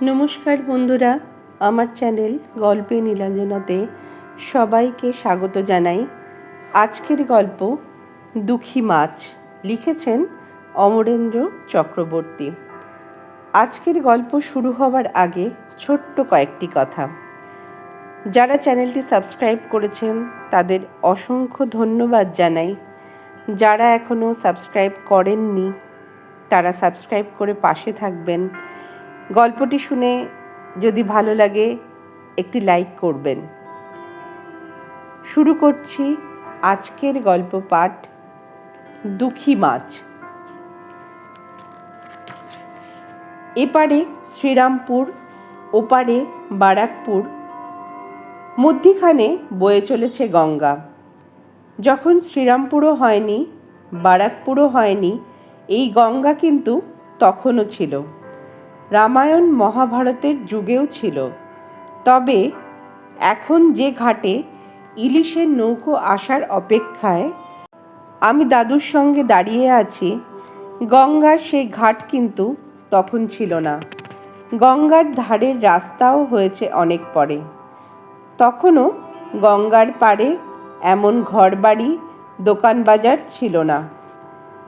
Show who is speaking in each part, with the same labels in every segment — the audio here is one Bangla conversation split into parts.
Speaker 1: নমস্কার বন্ধুরা, আমার চ্যানেল গল্পে নীলাঞ্জনাতে সবাইকে স্বাগত জানাই। আজকের গল্প দুঃখী মাছ, লিখেছেন অমরেন্দ্র চক্রবর্তী। আজকের গল্প শুরু হওয়ার আগে ছোট্ট কয়েকটি কথা। যারা চ্যানেলটি সাবস্ক্রাইব করেছেন তাদের অসংখ্য ধন্যবাদ জানাই। যারা এখনও সাবস্ক্রাইব করেননি তারা সাবস্ক্রাইব করে পাশে থাকবেন। গল্পটি শুনে যদি ভালো লাগে একটি লাইক করবেন। শুরু করছি আজকের গল্প পাঠ দুঃখী মাছ। এপারে শ্রীরামপুর, ওপারে বারাকপুর, মধ্যিখানে বয়ে চলেছে গঙ্গা। যখন শ্রীরামপুরও হয়নি, বারাকপুরও হয়নি, এই গঙ্গা কিন্তু তখনও ছিল। রামায়ণ মহাভারতের যুগেও ছিল। তবে এখন যে ঘাটে ইলিশের নৌকো আসার অপেক্ষায় আমি দাদুর সঙ্গে দাঁড়িয়ে আছি, গঙ্গার সেই ঘাট কিন্তু তখন ছিল না। গঙ্গার ধারের রাস্তাও হয়েছে অনেক পরে। তখনও গঙ্গার পাড়ে এমন ঘরবাড়ি, দোকান বাজার ছিল না।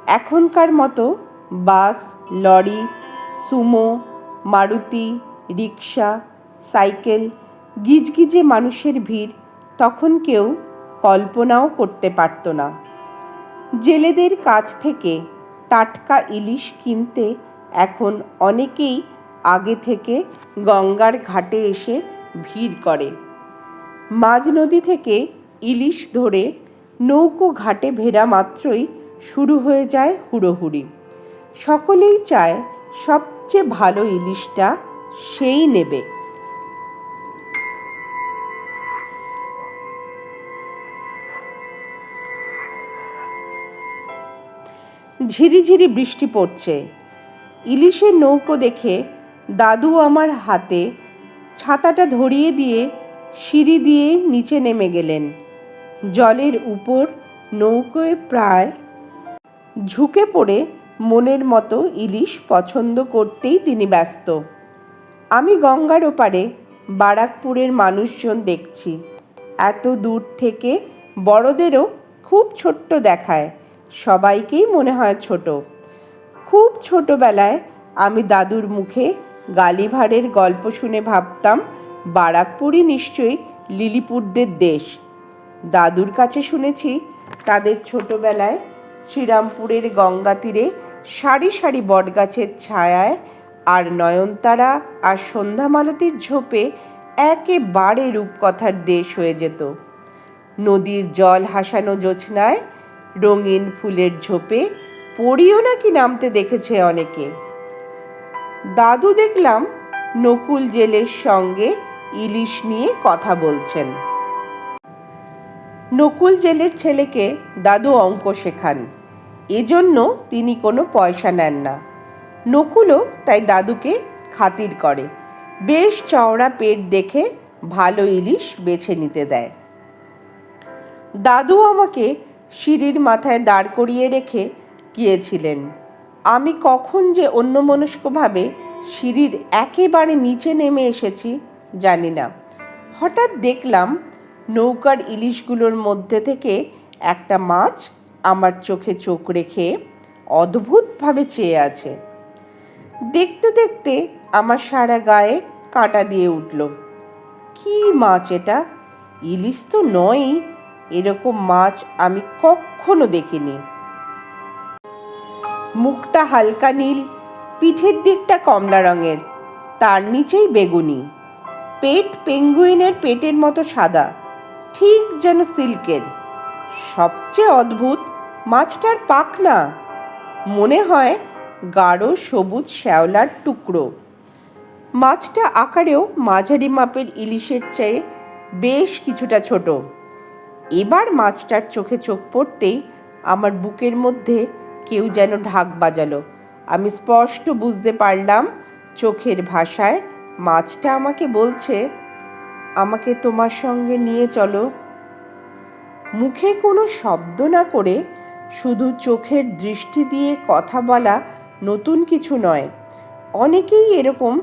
Speaker 1: এখনকার মতো বাস, লরি, সুমো, মারুতি, রিক্সা, সাইকেল, গিজগিজে মানুষের ভিড় তখন কেউ কল্পনাও করতে পারত না। জেলেদের কাছ থেকে টাটকা ইলিশ কিনতে এখন অনেকেই আগে থেকে গঙ্গার ঘাটে এসে ভিড় করে। মাঝ নদী থেকে ইলিশ ধরে নৌকো ঘাটে ভেড়া মাত্রই শুরু হয়ে যায় হুড়োহুড়ি। সকলেই চায় সবচেয়ে ভালো ইলিশটা সেই নেবে। ঝিরিঝিরি বৃষ্টি পড়ছে। ইলিশের নৌকো দেখে দাদু আমার হাতে ছাতাটা ধরিয়ে দিয়ে সিঁড়ি দিয়ে নিচে নেমে গেলেন। জলের উপর নৌকোয় প্রায় ঝুঁকে পড়ে মনের মতো ইলিশ পছন্দ করতেই তিনি ব্যস্ত। আমি গঙ্গার ওপারে বারাকপুরের মানুষজন দেখছি। এত দূর থেকে বড়দেরও খুব ছোট্ট দেখায়, সবাইকেই মনে হয় ছোট। খুব ছোটবেলায় আমি দাদুর মুখে গালিভারের গল্প শুনে ভাবতাম বারাকপুরই নিশ্চয়ই লিলিপুটদের দেশ। দাদুর কাছে শুনেছি তাদের ছোটবেলায় শ্রীরামপুরের গঙ্গা তীরে সারি সারি বটগাছের ছায়ায় আর নয়নতারা আর সন্ধ্যামালতির ঝোপে একেবারে রূপকথার দেশ হয়ে যেত। নদীর জল হাসানো জ্যোৎস্নায় রঙিন ফুলের ঝোপে পড়িও নাকি নামতে দেখেছে অনেকে। দাদু দেখলাম নকুল জেলের সঙ্গে ইলিশ নিয়ে কথা বলছেন। নকুল জেলের ছেলেকে দাদু অঙ্ক শেখান, এজন্য তিনি কোনো পয়সা নেন না। নকুলও তাই দাদুকে খাতির করে, বেশ চওড়া পেট দেখে ভালো ইলিশ বেছে নিতে দেয়। দাদু আমাকে সিঁড়ির মাথায় দাঁড় করিয়ে রেখে গিয়েছিলেন। আমি কখন যে অন্যমনস্কভাবে সিঁড়ির একেবারে নিচে নেমে এসেছি জানি না। হঠাৎ দেখলাম নৌকার ইলিশগুলোর মধ্যে থেকে একটা মাছ আমার চোখে চোখ রেখে অদ্ভুতভাবে চেয়ে আছে। দেখতে দেখতে আমার সারা গায়ে কাঁটা দিয়ে উঠল। কি মাছ এটা? ইলিশ তো নয়ই, এরকম মাছ আমি কখনো দেখিনি। মুখটা হালকা নীল, পিঠের দিকটা কমলা রঙের, তার নিচেই বেগুনি। পেট পেঙ্গুইনের পেটের মতো সাদা, ঠিক যেন সিল্কের। সবচেয়ে অদ্ভুত মাছটার পাখনা, মনে হয় গাঢ় সবুজ শ্যাওলার টুকরো। মাছটা আকারেও মাঝারি মাপের ইলিশের চেয়ে বেশ কিছুটা ছোট। এবার মাছটার চোখে চোখ পড়তেই আমার বুকের মধ্যে কেউ যেন ঢাক বাজালো। আমি স্পষ্ট বুঝতে পারলাম চোখের ভাষায় মাছটা আমাকে বলছে, আমাকে তোমার সঙ্গে নিয়ে চলো। মুখে কোনো শব্দ না করে শুধু চোখের দৃষ্টি দিয়ে কথা বলা নতুন কিছু নয়। অনেকেই এরকম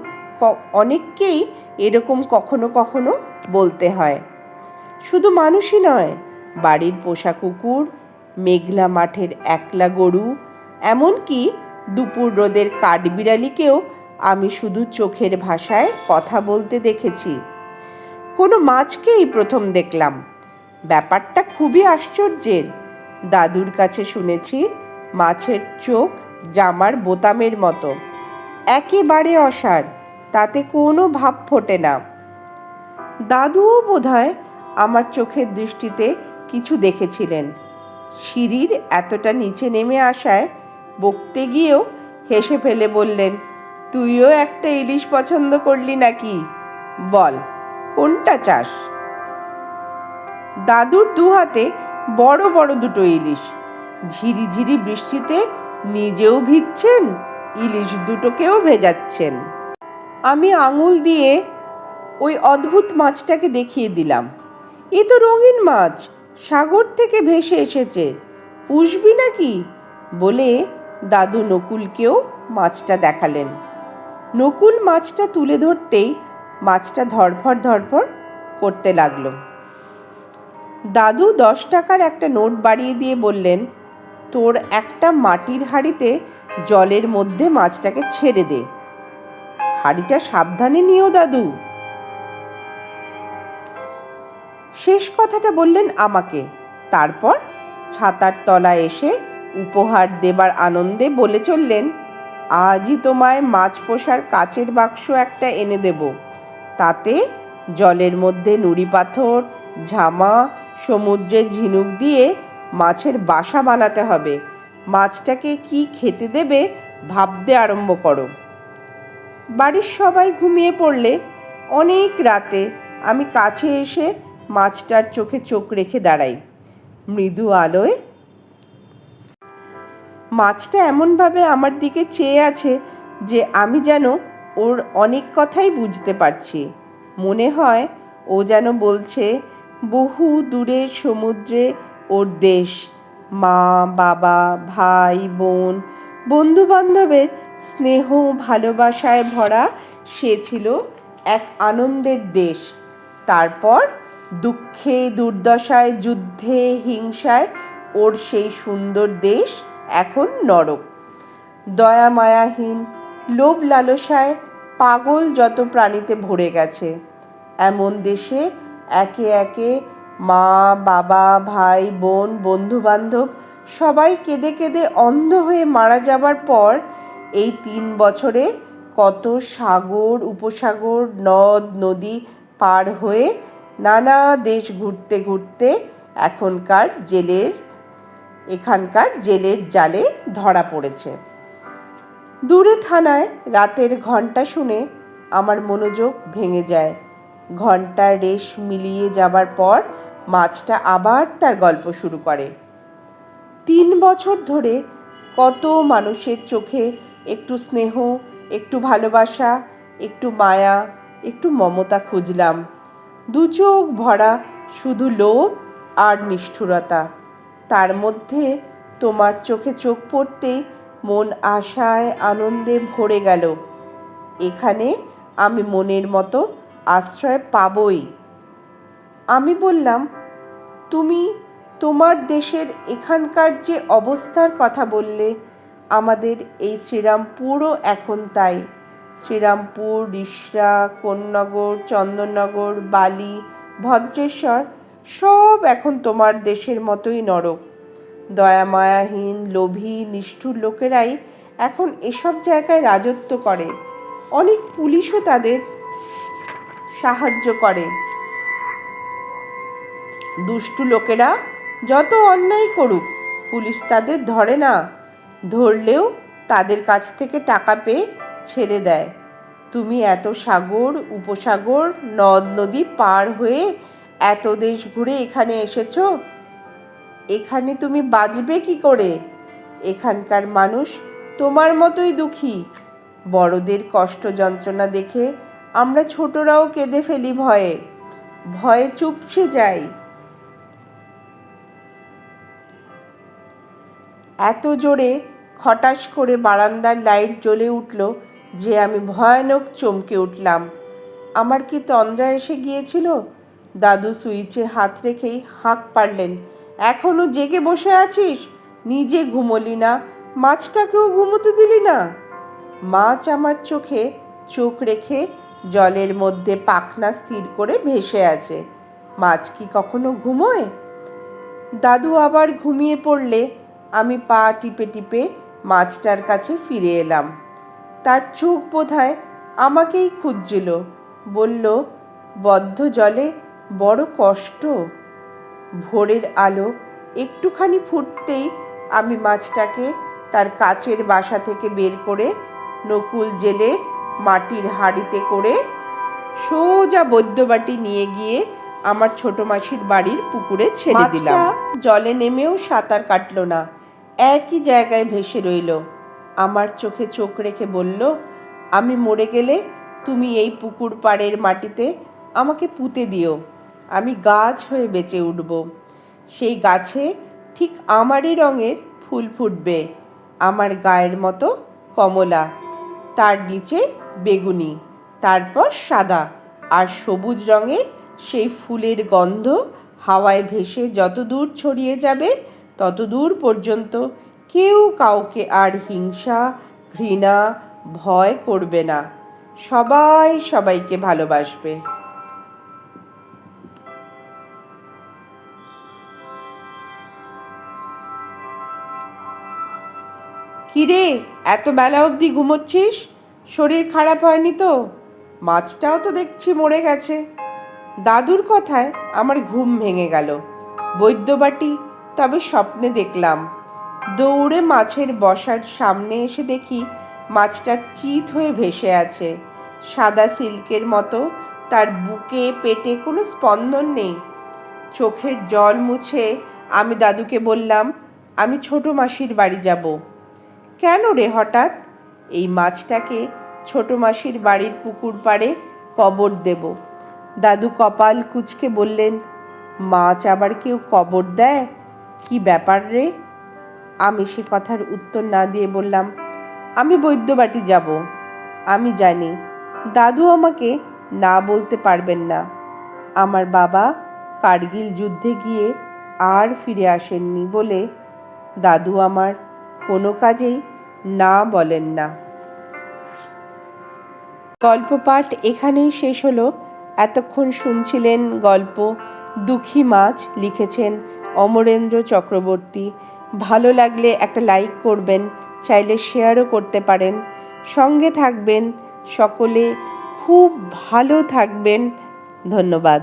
Speaker 1: অনেককেই এরকম কখনো কখনো বলতে হয়। শুধু মানুষই নয়, বাড়ির পোষা কুকুর, মেঘলা মাঠের একলা গরু, এমনকি দুপুর রোদের কাঠবিড়ালিকেও আমি শুধু চোখের ভাষায় কথা বলতে দেখেছি। কোনো মাছকেই প্রথম দেখলাম। ব্যাপারটা খুবই আশ্চর্যের। দাদুর কাছে শুনেছি মাছের চোখ জামার বোতামের মতো, একেবারে অসাড়, তাতে কোনো ভাব ফোটে না। দাদুও বোধহয় আমার চোখের দৃষ্টিতে কিছু দেখেছিলেন। সিঁড়ির এতটা নিচে নেমে আসায় বকতে গিয়েও হেসে ফেলে বললেন, তুইও একটা ইলিশ পছন্দ করলি নাকি? বল, কোনটা চাস? দাদুর দুহাতে বড় বড় দুটো ইলিশ। ঝিরিঝিরি বৃষ্টিতে নিজেও ভিজছেন, ইলিশ দুটোকেও ভেজাচ্ছেন। আমি আঙুল দিয়ে ওই অদ্ভুত মাছটাকে দেখিয়ে দিলাম। এ তো রঙিন মাছ, সাগর থেকে ভেসে এসেছে, পুষবি নাকি? বলে দাদু নকুলকেও মাছটা দেখালেন। নকুল মাছটা তুলে ধরতেই মাছটা ধরফর ধরফর করতে লাগলো। দাদু 10 টাকার একটা নোট বাড়িয়ে দিয়ে বললেন, তোর একটা মাটির হাঁড়িতে জলের মধ্যে মাছটাকে ছেড়ে দে। হাঁড়িটা সাবধানে নিও দাদু। শেষ কথাটা বললেন আমাকে। তারপর ছাতার তলায় এসে উপহার দেবার আনন্দে বলে চললেন, আজই তোমায় মাছ পোষার কাচের বাক্স একটা এনে দেব। তাতে জলের মধ্যে নুড়ি পাথর, ঝামা, সমুদ্রের ঝিনুক দিয়ে মাছের বাসা বানাতে হবে। মাছটাকে কি খেতে দেবে ভাবতে আরম্ভ করো। বাড়ির সবাই ঘুমিয়ে পড়লে অনেক রাতে আমি কাছে এসে মাছটার চোখে চোখ রেখে দাঁড়াই। মৃদু আলোয় মাছটা এমনভাবে আমার দিকে চেয়ে আছে যে আমি যেন ওর অনেক কথাই বুঝতে পারছি। মনে হয় ও যেন বলছে, বহু দূরের সমুদ্রে ওর দেশ, মা বাবা, ভাই বোন, বন্ধু বান্ধবের স্নেহ ভালোবাসায় ভরা সে ছিল এক আনন্দের দেশ। তারপর দুঃখে দুর্দশায়, যুদ্ধে, হিংসায় ওর সেই সুন্দর দেশ এখন নরক। দয়া মায়াহীন লোভ লালসায় পাগল যত প্রাণীতে ভরে গেছে। এমন দেশে একে একে মা বাবা, ভাই বোন, বন্ধু বান্ধব সবাই কেঁদে কেঁদে অন্ধ হয়ে মারা যাবার পর এই 3 বছরে কত সাগর, উপসাগর, নদ নদী পার হয়ে নানা দেশ ঘুরতে ঘুরতে এখানকার জেলের জালে ধরা পড়েছে। দূরে থানায় রাতের ঘণ্টা শুনে আমার মনোযোগ ভেঙে যায়। ঘণ্টার রেশ মিলিয়ে যাবার পর মাছটা আবার তার গল্প শুরু করে। 3 বছর ধরে কত মানুষের চোখে একটু স্নেহ, একটু ভালোবাসা, একটু মায়া, একটু মমতা খুঁজলাম। 2 চোখ ভরা শুধু লোভ আর নিষ্ঠুরতা। তার মধ্যে তোমার চোখে চোখ পড়তেই মন আশায় আনন্দে ভরে গেল। এখানে আমি মনের মতো আশ্রয় পাবই। আমি বললাম, তুমি তোমার দেশের এখানকার যে অবস্থার কথা বললে, আমাদের এই শ্রীরামপুরও এখন তাই। শ্রীরামপুর, রিষড়া, কোন্নগর, চন্দননগর, বালি, ভদ্রেশ্বর সব এখন তোমার দেশের মতোই নরক। দয়ামায়াহীন, লোভী, নিষ্ঠুর লোকেরাই এখন এসব জায়গায় রাজত্ব করে। অনেক পুলিশও তাদের সাহায্য করে। দুষ্টু লোকেরা যত অন্যায় করুক, পুলিশ তাদের ধরে না। ধরলেও তাদের কাছ থেকে টাকা পেয়ে ছেড়ে দেয়। তুমি এত সাগর, উপসাগর, নদ নদী পার হয়ে এত দেশ ঘুরে এখানে এসেছো। এখানে তুমি বাঁচবে কি করে? এখানকার মানুষ তোমার মতোই দুঃখী। বড়দের কষ্ট যন্ত্রণা দেখে আমরা ছোটরাও কেঁদে ফেলি ভয়ে। ভয়ে চুপসে যাই। এত জোরে খটাস করে বারান্দার লাইট জ্বলে উঠল যে আমি ভয়ানক চমকে উঠলাম। আমার কি তন্দ্রা এসে গিয়েছিল? দাদু সুইচে হাত রেখেই হাঁক পারলেন, এখনো জেগে বসে আছিস? নিজে ঘুমোলি না, মাছটাকেও ঘুমোতে দিলি না? মাছ আমার চোখে চোখ রেখে জলের মধ্যে পাখনা স্থির করে ভেসে আছে। মাছ কি কখনো ঘুমোয়? দাদু আবার ঘুমিয়ে পড়লে আমি পা টিপে টিপে মাছটার কাছে ফিরে এলাম। তার চোখ বোধহয় আমাকেই খুঁজছিল। বলল, বদ্ধ জলে বড় কষ্ট। ভোরের আলো একটুখানি ফুটতেই আমি মাছটাকে তার কাচের বাসা থেকে বের করে নকুল জেলের মাটির হাঁড়িতে করে সোজা বৈদ্যবাটি নিয়ে গিয়ে আমার ছোট মাসির বাড়ির পুকুরে ছেড়ে দিলাম। জলে নেমেও সাঁতার কাটল না, একই জায়গায় ভেসে রইল। আমার চোখে চোখ রেখে বলল, আমি মরে গেলে তুমি এই পুকুর পাড়ের মাটিতে আমাকে পুঁতে দিও, আমি গাছ হয়ে বেঁচে উঠব। সেই গাছে ঠিক আমারই রঙের ফুল ফুটবে, আমার গায়ের মতো কমলা, তার নিচে বেগুনি, তারপর সাদা, আর সবুজ রঙের সেই ফুলের গন্ধ হাওয়ায় ভেসে যত দূর ছড়িয়ে যাবে তত দূর পর্যন্ত কেউ কাউকে আর হিংসা, ঘৃণা, ভয় করবে না। সবাই সবাইকে ভালোবাসবে। কিরে, এত বেলা অবধি ঘুমোচ্ছিস? শরীর খারাপ হয়নি তো? মাছটাও তো দেখছি মরে গেছে। দাদুর কথায় আমার ঘুম ভেঙে গেল। বৈদ্যবাটি তবে স্বপ্নে দেখলাম। দৌড়ে মাছের বসার সামনে এসে দেখি মাছটা চিত হয়ে ভেসে আছে। সাদা সিল্কের মতো তার বুকে পেটে কোনো স্পন্দন নেই। চোখের জল মুছে আমি দাদুকে বললাম, আমি ছোট মাসির বাড়ি যাব। কেন রে হঠাৎ? এই মাছটাকে ছোট মাসির বাড়ির পুকুর পাড়ে কবর দেব। দাদু কপাল কুঁচকে বললেন, মাছ আবার কেউ কবর দেয়? কি ব্যাপার রে? আমি সে কথার উত্তর না দিয়ে বললাম, আমি বৈদ্যবাটি যাব। আমি জানি দাদু আমাকে না বলতে পারবেন না। আমার বাবা কার্গিল যুদ্ধে গিয়ে আর ফিরে আসেননি বলে দাদু আমার কোনো কাজেই না বলেন না। গল্প পাঠ এখানেই শেষ হলো। এতক্ষণ শুনছিলেন গল্প দুঃখী মাছ, লিখেছেন অমরেন্দ্র চক্রবর্তী। ভালো লাগলে একটা লাইক করবেন, চাইলে শেয়ারও করতে পারেন। সঙ্গে থাকবেন, সকলে খুব ভালো থাকবেন। ধন্যবাদ।